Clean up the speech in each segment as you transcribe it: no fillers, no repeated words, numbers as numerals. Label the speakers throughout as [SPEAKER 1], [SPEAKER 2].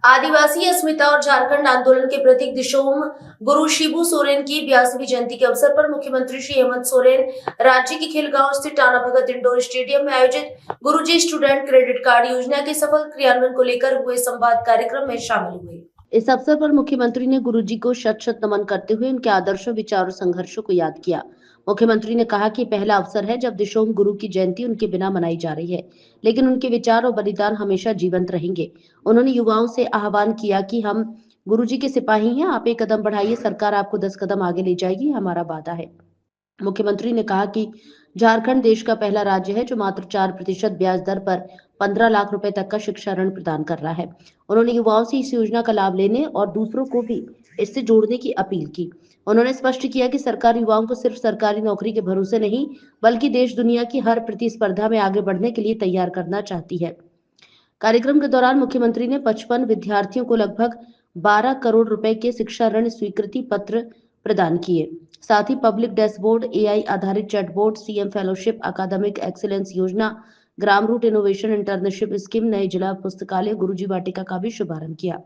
[SPEAKER 1] आदिवासी अस्मिता और झारखंड आंदोलन के प्रतीक दिशोम गुरु शिबू सोरेन की 82वीं जयंती के अवसर पर मुख्यमंत्री श्री हेमंत सोरेन राज्य के खेलगांव स्थित टाना भगत इंडोर स्टेडियम में आयोजित गुरुजी स्टूडेंट क्रेडिट कार्ड योजना के सफल क्रियान्वयन को लेकर हुए संवाद कार्यक्रम में शामिल हुए। इस अवसर पर मुख्यमंत्री ने गुरुजी को शत शत नमन करते हुए उनके आदर्शों, विचारों, संघर्षों को याद किया। मुख्यमंत्री ने कहा कि पहला अवसर है जब दिशोम गुरु की जयंती उनके बिना मनाई जा रही है, लेकिन उनके विचार और बलिदान हमेशा जीवंत रहेंगे। उन्होंने युवाओं से आह्वान किया कि हम गुरुजी के सिपाही हैं, आप एक कदम बढ़ाइए, सरकार आपको 10 कदम आगे ले जाएगी, हमारा वादा है। मुख्यमंत्री ने कहा कि झारखंड देश का पहला राज्य है जो मात्र 4% ब्याज दर पर 15 लाख रुपए तक का शिक्षा ऋण प्रदान कर रहा है। उन्होंने युवाओं से इस योजना का लाभ लेने और दूसरों को भी इससे जोड़ने की अपील की। उन्होंने स्पष्ट किया कि सरकार युवाओं को सिर्फ सरकारी नौकरी के भरोसे नहीं, बल्कि देश दुनिया की हर प्रतिस्पर्धा में आगे बढ़ने के लिए तैयार करना चाहती है। कार्यक्रम के दौरान मुख्यमंत्री ने 55 विद्यार्थियों को लगभग 12 करोड़ रुपए के शिक्षा ऋण स्वीकृति पत्र प्रदान किए। साथ ही पब्लिक डैशबोर्ड, AI आधारित चैटबोर्ड, CM फेलोशिप, अकादमिक एक्सीलेंस योजना, ग्राम रूट इनोवेशन इंटर्नशिप स्कीम, नए जिला पुस्तकालय गुरुजी वाटिका का भी शुभारंभ किया।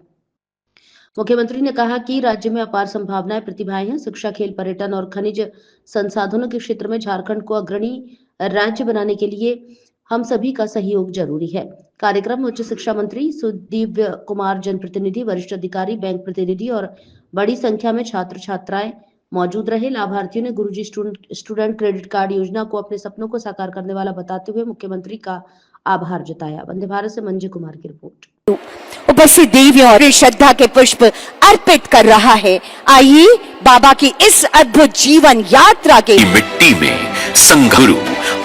[SPEAKER 1] मुख्यमंत्री ने कहा कि राज्य में अपार संभावनाएं, प्रतिभाएं हैं। शिक्षा, खेल, पर्यटन और खनिज संसाधनों के क्षेत्र में झारखंड को अग्रणी राज्य बनाने के लिए हम सभी का सहयोग जरूरी है। कार्यक्रम में उच्च शिक्षा मंत्री सुदीव्य कुमार, जनप्रतिनिधि, वरिष्ठ अधिकारी, बैंक प्रतिनिधि और बड़ी संख्या में छात्र छात्राएं मौजूद रहे। लाभार्थियों ने गुरुजी स्टूडेंट क्रेडिट कार्ड योजना को अपने सपनों को साकार करने वाला बताते हुए मुख्यमंत्री का आभार जताया। वंदे भारत से मंजू कुमार की रिपोर्ट।
[SPEAKER 2] उपस्थित देवियों और श्रद्धा के पुष्प अर्पित कर रहा है। आइए बाबा की इस अद्भुत जीवन यात्रा के
[SPEAKER 3] मिट्टी में संगुरु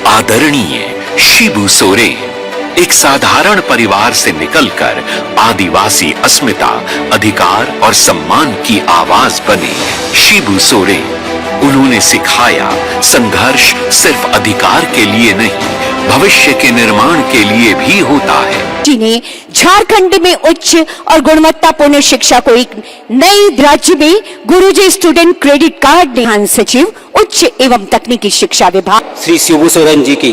[SPEAKER 3] आदरणीय शिबू सोरेन एक साधारण परिवार से निकलकर आदिवासी अस्मिता, अधिकार और सम्मान की आवाज बने। शिबू सोरेन उन्होंने सिखाया संघर्ष सिर्फ अधिकार के लिए नहीं, भविष्य के निर्माण के लिए भी होता है।
[SPEAKER 2] जिन्हें झारखंड में उच्च और गुणवत्तापूर्ण शिक्षा को एक नई राज्य में गुरुजी स्टूडेंट क्रेडिट कार्ड प्रधान सचिव उच्च एवं तकनीकी शिक्षा विभाग
[SPEAKER 4] श्री शिबू सोरेन जी की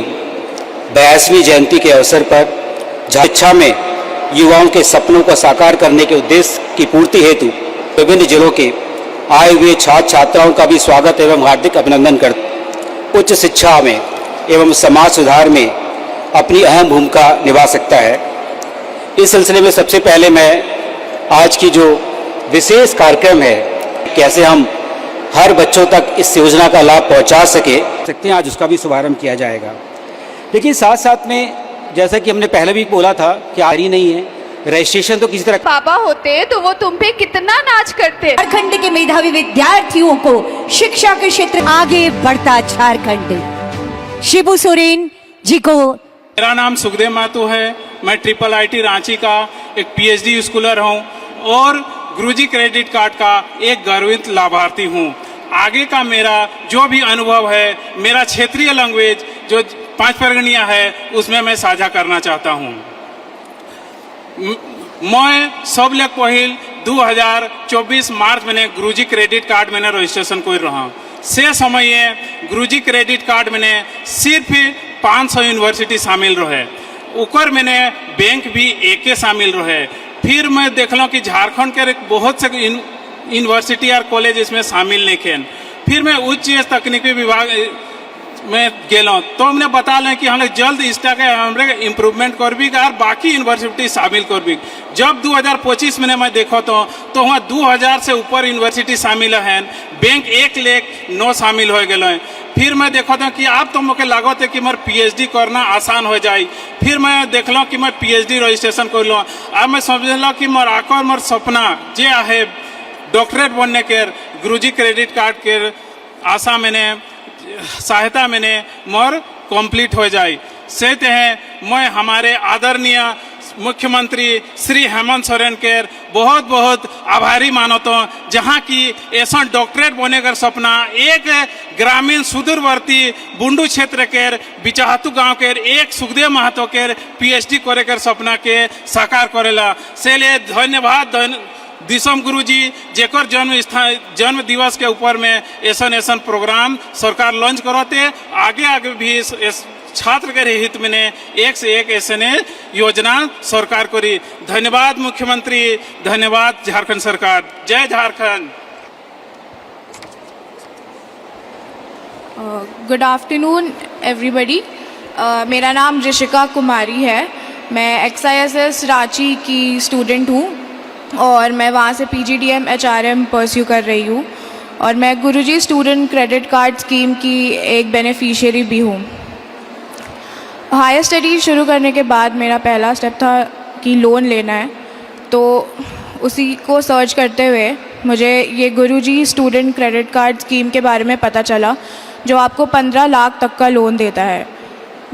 [SPEAKER 4] 82वीं जयंती के अवसर पर शिक्षा में युवाओं के सपनों को साकार करने के उद्देश्य की पूर्ति हेतु विभिन्न जिलों के आए हुए छात्र छात्राओं का भी स्वागत एवं हार्दिक अभिनंदन करते। उच्च शिक्षा में एवं समाज सुधार में अपनी अहम भूमिका निभा सकता है। इस सिलसिले में सबसे पहले मैं आज की जो विशेष कार्यक्रम है, कैसे हम हर बच्चों तक इस योजना का लाभ पहुंचा सकते हैं, आज उसका भी शुभारंभ किया जाएगा। लेकिन साथ साथ में जैसा कि हमने पहले भी बोला था कि आ रही नहीं है, रजिस्ट्रेशन तो किसी तरह
[SPEAKER 5] पापा होते तो वो तुम पे कितना नाच करते।
[SPEAKER 2] झारखंड के मेधावी विद्यार्थियों को शिक्षा के क्षेत्र आगे बढ़ता झारखंड। शिबू सोरेन जी को
[SPEAKER 6] मेरा नाम सुखदेव महतो है। मैं IIIT रांची का एक PhD स्कॉलर हूँ और गुरुजी क्रेडिट कार्ड का एक गर्वित लाभार्थी हूँ। आगे का मेरा जो भी अनुभव है, मेरा क्षेत्रीय लैंग्वेज जो 5 परगनिया है उसमें मैं साझा करना चाहता हूँ। मैं सबले पहिल 2024 मार्च मैंने गुरुजी क्रेडिट कार्ड मैंने रजिस्ट्रेशन कर रहा से समय गुरुजी क्रेडिट कार्ड मैंने सिर्फ 500 यूनिवर्सिटी शामिल रहे, उकर मैंने बैंक भी एक शामिल रहे। फिर मैं देखल कि झारखंड के बहुत से यूनिवर्सिटी और कॉलेज इसमें शामिल नहीं थे। फिर मैं उच्च तकनीकी विभाग में गेलों तो हमने बता लें कि हम जल्द इसका हमारे इम्प्रूवमेंट कर भी और बाकी यूनिवर्सिटी शामिल कर भी। जब 2025 में मैं देखो तो वहाँ 2000 से ऊपर यूनिवर्सिटी शामिल हैं, बैंक 1,09 शामिल हो गए। फिर मैं देखो तो कि अब तो मुझे लागत है कि मेरे PhD करना आसान हो जाए। फिर मैं देखल कि मैं PhD रजिस्ट्रेशन कर लूँ। अब मैं समझल कि मोर आकर मोर सपना जे है डॉक्टरेट बनने के गुरुजी क्रेडिट कार्ड के आशा मैंने सहायता मैंने मोर कंप्लीट हो जाए। से मैं हमारे आदरणीय मुख्यमंत्री श्री हेमंत सोरेन के बहुत बहुत आभारी मानता हूँ, जहाँ की ऐसा डॉक्टरेट बने का सपना एक ग्रामीण सुदूरवर्ती बुंडू क्षेत्र के बिचाहतू गांव के एक सुखदेव महतो के PhD करे कर सपना के साकार करेला। से लिए धन्यवाद दिशोम गुरुजी जेकर जन्म दिवस के ऊपर में ऐसा प्रोग्राम सरकार लॉन्च करते। आगे भी छात्र के हित में एक से एक ऐसे योजना सरकार करी। धन्यवाद मुख्यमंत्री, धन्यवाद झारखंड सरकार। जय झारखंड।
[SPEAKER 5] Good afternoon everybody. मेरा नाम ऋषिका कुमारी है। मैं XISS रांची की स्टूडेंट हूँ और मैं वहाँ से PGDM HRM परस्यू कर रही हूँ और मैं गुरुजी स्टूडेंट क्रेडिट कार्ड स्कीम की एक बेनिफिशियरी भी हूँ। हायर स्टडीज शुरू करने के बाद मेरा पहला स्टेप था कि लोन लेना है, तो उसी को सर्च करते हुए मुझे ये गुरुजी स्टूडेंट क्रेडिट कार्ड स्कीम के बारे में पता चला, जो आपको 15 लाख तक का लोन देता है।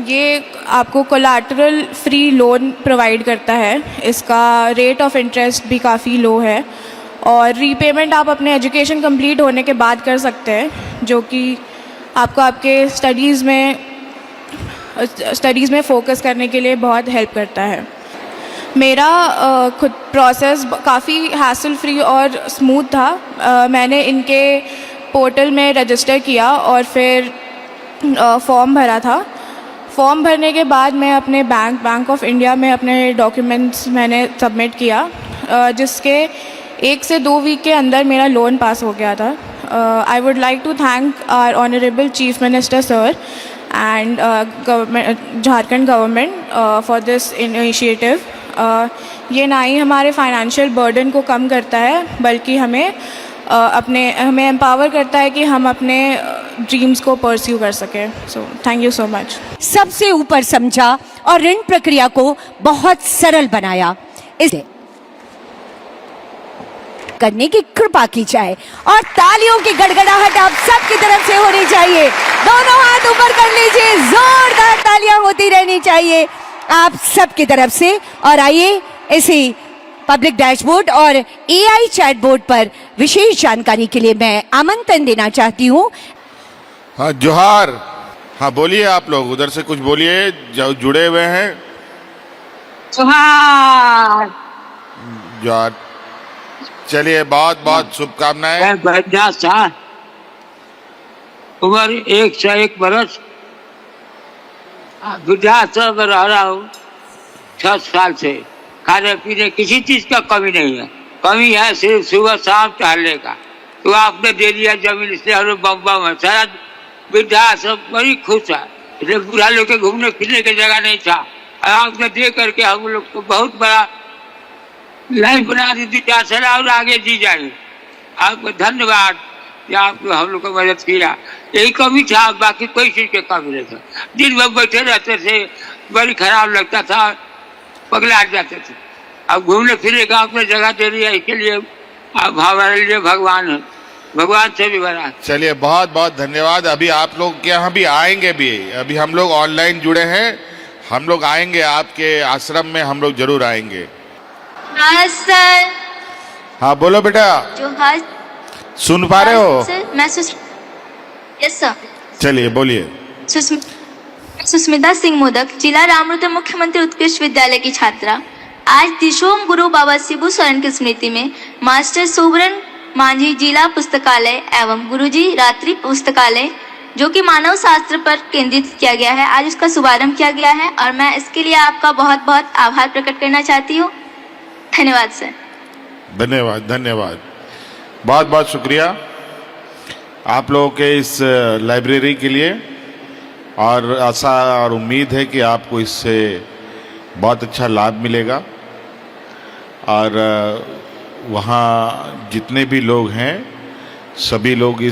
[SPEAKER 5] ये आपको कोलैटरल फ्री लोन प्रोवाइड करता है। इसका रेट ऑफ इंटरेस्ट भी काफ़ी लो है और रीपेमेंट आप अपने एजुकेशन कंप्लीट होने के बाद कर सकते हैं, जो कि आपको आपके स्टडीज़ में फ़ोकस करने के लिए बहुत हेल्प करता है। मेरा खुद प्रोसेस काफ़ी हैसल फ्री और स्मूथ था। मैंने इनके पोर्टल में रजिस्टर किया और फिर फॉर्म भरा था। फॉर्म भरने के बाद मैं अपने बैंक ऑफ इंडिया में अपने डॉक्यूमेंट्स मैंने सबमिट किया, जिसके 1 से 2 वीक के अंदर मेरा लोन पास हो गया था। I would like to thank our honourable chief minister sir and Jharkhand government for this initiative. ये ना ही हमारे फाइनेंशियल बर्डन को कम करता है, बल्कि हमें एम्पावर करता है कि हम अपने ड्रीम्स को परस्यू कर सकें। So thank you so much.
[SPEAKER 2] सबसे ऊपर समझा और ऋण प्रक्रिया को बहुत सरल बनाया। इसे करने की कृपा की जाए और तालियों की गड़गड़ाहट आप सबकी तरफ से होनी चाहिए। दोनों हाथ ऊपर कर लीजिए, जोरदार तालियां होती रहनी चाहिए आप सबकी तरफ से। और आइए इसी पब्लिक डैशबोर्ड और AI चैट बोर्ड पर विशेष जानकारी के लिए मैं आमंत्रण देना चाहती हूँ।
[SPEAKER 7] हाँ जोहार। हाँ बोलिए, आप लोग उधर से कुछ बोलिए जो जुड़े हुए हैं।
[SPEAKER 8] जोहार।
[SPEAKER 7] जोहार। चलिए, बहुत बहुत शुभकामनाएं।
[SPEAKER 8] मैं बैठा था, उम्र 101 बरस, वृद्धाश्रम में रह रहा हूँ 6 साल से। खाने पीने किसी चीज का कमी नहीं है। कमी है सिर्फ सुबह शाम टहलने का। तो आपने दे दिया जमीन, इसलिए हम लोग बम है। सारा वृद्धाश्रम बड़ी खुश है। इसलिए बूढ़ा लोग के घूमने फिरने की जगह नहीं था। आपने दे करके हम लोग को बहुत बड़ा लाइफ बना दी, 2-4 साल और आगे जी जाएंगे। आपको धन्यवाद कि आपने हम लोग को मदद किया। यही कमी था, बाकी कोई चीज की कमी नहीं था। दिन भर बैठे रहते थे, बड़ी खराब लगता था, पगला जाते थे। अब घूमने फिरने का आपने जगह दे दिया, इसके लिए आप हमारे लिए भगवान है, भगवान से भी बड़ा।
[SPEAKER 7] चलिए, बहुत बहुत धन्यवाद। अभी आप लोग के यहाँ भी आएंगे भी। अभी हम लोग ऑनलाइन जुड़े हैं, हम लोग आएंगे आपके आश्रम में, हम लोग जरूर आएंगे।
[SPEAKER 9] सर।
[SPEAKER 7] हाँ बोलो बेटा।
[SPEAKER 9] जोहार।
[SPEAKER 7] सुन पा रहे हो?
[SPEAKER 9] सर मैं यस सर।
[SPEAKER 7] चलिए बोलिए।
[SPEAKER 9] सुस्मिता सिंह मोदक, जिला रामरुद्र मुख्यमंत्री उत्कृष्ट विद्यालय की छात्रा। आज दिशोम गुरु बाबा शिबू सोरेन की स्मृति में मास्टर सुब्रन मांझी जिला पुस्तकालय एवं गुरुजी रात्रि पुस्तकालय, जो कि मानव शास्त्र पर केंद्रित किया गया है, आज उसका शुभारंभ किया गया है और मैं इसके लिए आपका बहुत बहुत आभार प्रकट करना चाहती हूँ। धन्यवाद सर।
[SPEAKER 7] धन्यवाद धन्यवाद, बहुत बहुत शुक्रिया आप लोगों के इस लाइब्रेरी के लिए। और आशा और उम्मीद है कि आपको इससे बहुत अच्छा लाभ मिलेगा। और वहाँ जितने भी लोग हैं, सभी लोग इस